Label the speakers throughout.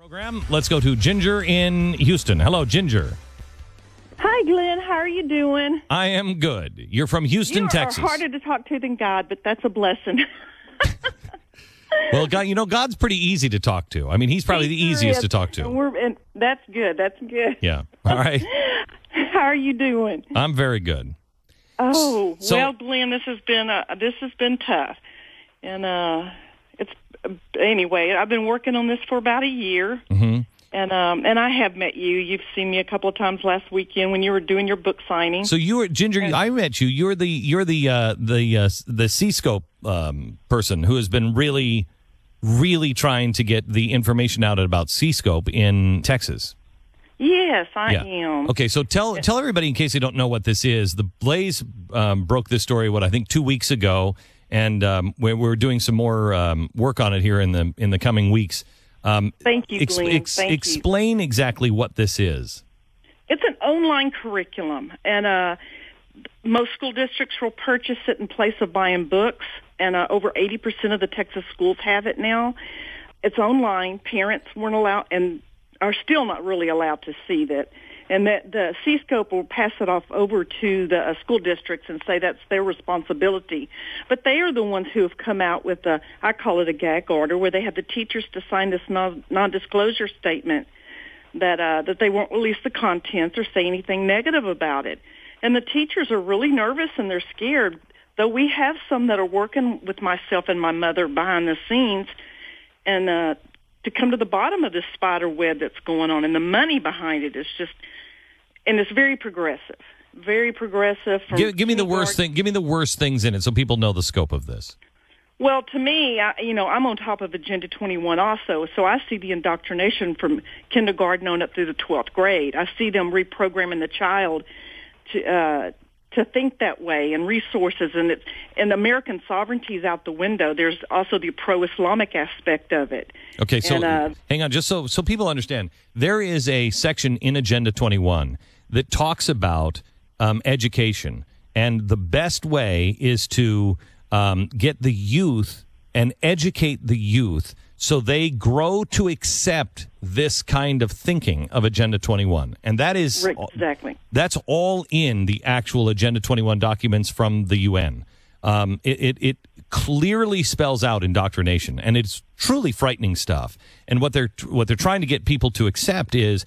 Speaker 1: Program. Let's go to Ginger in Houston. Hello, Ginger.
Speaker 2: Hi, Glenn. How are you doing?
Speaker 1: I am good. You're from Houston, Texas.
Speaker 2: You are harder to talk to than God, but that's a blessing.
Speaker 1: Well, God, God's pretty easy to talk to. I mean, he's probably the easiest to talk to.
Speaker 2: And that's good. That's good.
Speaker 1: Yeah. All right.
Speaker 2: How are you doing?
Speaker 1: I'm very good.
Speaker 2: Oh, well, Glenn, this has been tough, and anyway. I've been working on this for about a year, and I have met you. You've seen me a couple of times last weekend when you were doing your book signing.
Speaker 1: So you were Ginger. I met you. You're the C-scope person who has been really, really trying to get the information out about C-scope in Texas.
Speaker 2: Yes, I am.
Speaker 1: Okay, so tell everybody, in case they don't know what this is. The Blaze broke this story, I think 2 weeks ago, and we're doing some more work on it here in the coming weeks.
Speaker 2: Thank you, Glenn.
Speaker 1: Explain exactly what this is.
Speaker 2: It's an online curriculum, and most school districts will purchase it in place of buying books, and over 80% of the Texas schools have it now. It's online. Parents weren't allowed and are still not really allowed to see that. And that the C-scope will pass it off over to the school districts and say that's their responsibility. But they are the ones who have come out with I call it a gag order, where they have the teachers to sign this non-disclosure statement that they won't release the contents or say anything negative about it. And the teachers are really nervous and they're scared, though we have some that are working with myself and my mother behind the scenes and to come to the bottom of this spider web that's going on, and the money behind it is just, and it's very progressive. Very progressive.
Speaker 1: Give me the worst thing. Give me the worst things in it, so people know the scope of this.
Speaker 2: Well, to me, I'm on top of Agenda 21 also, so I see the indoctrination from kindergarten on up through the 12th grade. I see them reprogramming the child to think that way, and resources, and American sovereignty is out the window. There's also the pro-Islamic aspect of it.
Speaker 1: Okay, so hang on, just so people understand, there is a section in Agenda 21 that talks about education, and the best way is to get the youth and educate the youth so they grow to accept this kind of thinking of Agenda 21. And that is
Speaker 2: exactly.
Speaker 1: That's all in the actual Agenda 21 documents from the UN. It clearly spells out indoctrination, and it's truly frightening stuff. And what they're trying to get people to accept is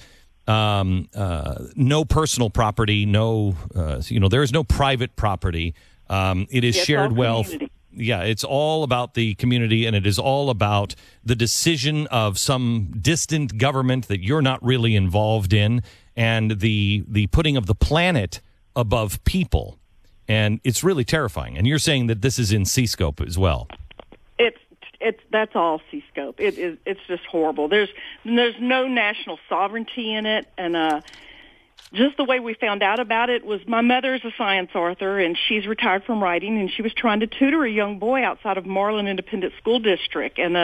Speaker 1: no personal property, there is no private property. It is shared wealth.
Speaker 2: Community.
Speaker 1: Yeah, it's all about the community, and it is all about the decision of some distant government that you're not really involved in, and the putting of the planet above people. And it's really terrifying. And you're saying that this is in C-scope as well.
Speaker 2: That's all C-scope. It's just horrible. There's no national sovereignty in it, and just the way we found out about it was my mother's a science author, and she's retired from writing, and she was trying to tutor a young boy outside of Marlin Independent School District. And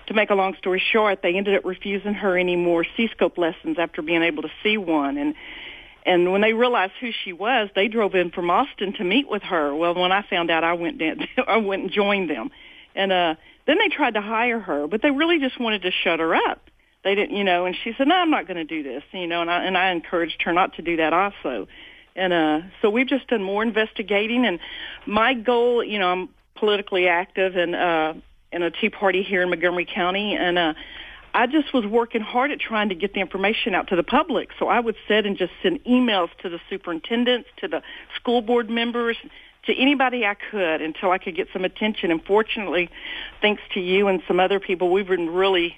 Speaker 2: to make a long story short, they ended up refusing her any more C-scope lessons after being able to see one. And when they realized who she was, they drove in from Austin to meet with her. Well, when I found out, I went and joined them. And then they tried to hire her, but they really just wanted to shut her up. They didn't, and she said, no, I'm not going to do this, and I encouraged her not to do that also. And so we've just done more investigating, and my goal, I'm politically active in a Tea Party here in Montgomery County, and I just was working hard at trying to get the information out to the public. So I would sit and just send emails to the superintendents, to the school board members, to anybody I could until I could get some attention. And fortunately, thanks to you and some other people, we've been really,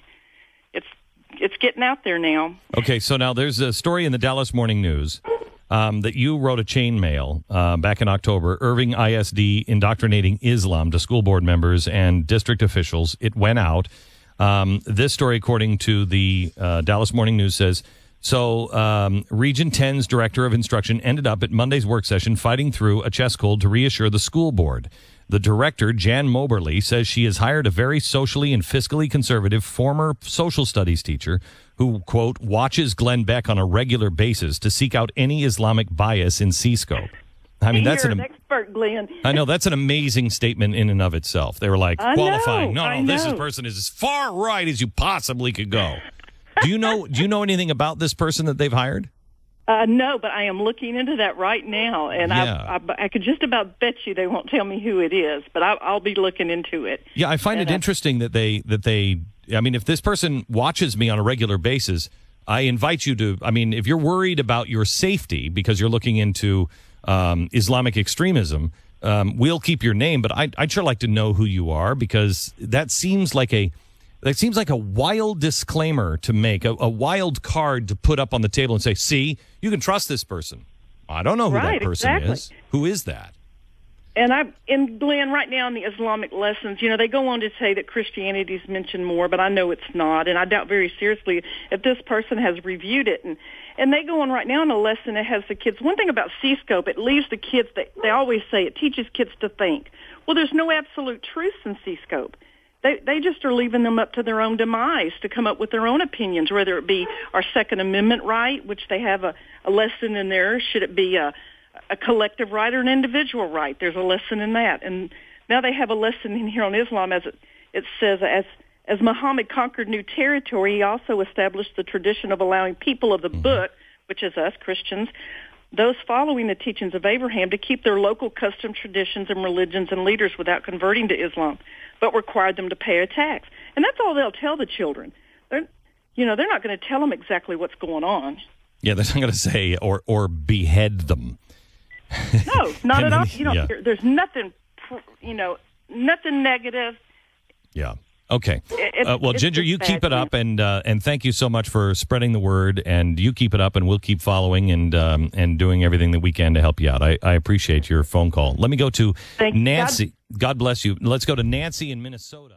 Speaker 2: it's getting out there now. Okay, so now there's a story in the Dallas Morning News that you wrote a chain mail back in October, Irving ISD indoctrinating Islam to school board members and district officials. It went out. This story, according to the Dallas Morning News, says, Region 10's Director of Instruction ended up at Monday's work session fighting through a chest cold to reassure the school board. The director, Jan Moberly, says she has hired a very socially and fiscally conservative former social studies teacher who, quote, watches Glenn Beck on a regular basis to seek out any Islamic bias in C-scope. I mean, that's an expert, Glenn. I know, that's an amazing statement in and of itself. They were like qualifying. No, this person is as far right as you possibly could go.
Speaker 1: Do you know anything about this person that they've hired?
Speaker 2: No, but I am looking into that right now, and
Speaker 1: Yeah.
Speaker 2: I could just about bet you they won't tell me who it is, but I'll be looking into it.
Speaker 1: Yeah, I find it interesting that they. I mean, if this person watches me on a regular basis, I invite you to. I mean, if you're worried about your safety because you're looking into Islamic extremism, we'll keep your name. But I'd sure like to know who you are, because that seems like a wild disclaimer to make, a wild card to put up on the table and say, see, you can trust this person. I don't know who that person is. Who is that?
Speaker 2: And Glenn, right now in the Islamic lessons, they go on to say that Christianity is mentioned more, but I know it's not. And I doubt very seriously if this person has reviewed it. And they go on right now in a lesson that has the kids. One thing about C-Scope, it leaves the kids, they always say it teaches kids to think. Well, there's no absolute truth in C-Scope. They just are leaving them up to their own demise to come up with their own opinions, whether it be our Second Amendment right, which they have a lesson in there. Should it be a collective right or an individual right? There's a lesson in that. And now they have a lesson in here on Islam, as it says, as Muhammad conquered new territory, he also established the tradition of allowing people of the book, which is us, Christians, those following the teachings of Abraham, to keep their local customs, traditions, and religions and leaders without converting to Islam, but required them to pay a tax. And that's all they'll tell the children. They're not going to tell them exactly what's going on.
Speaker 1: Yeah, they're not going to say or behead them.
Speaker 2: No, not at all.
Speaker 1: Yeah.
Speaker 2: There's nothing, nothing negative.
Speaker 1: Yeah. Okay. Well, Ginger, you keep it up, and thank you so much for spreading the word. And you keep it up, and we'll keep following and doing everything that we can to help you out. I appreciate your phone call. Let me go to Nancy. God bless you. Let's go to Nancy in Minnesota.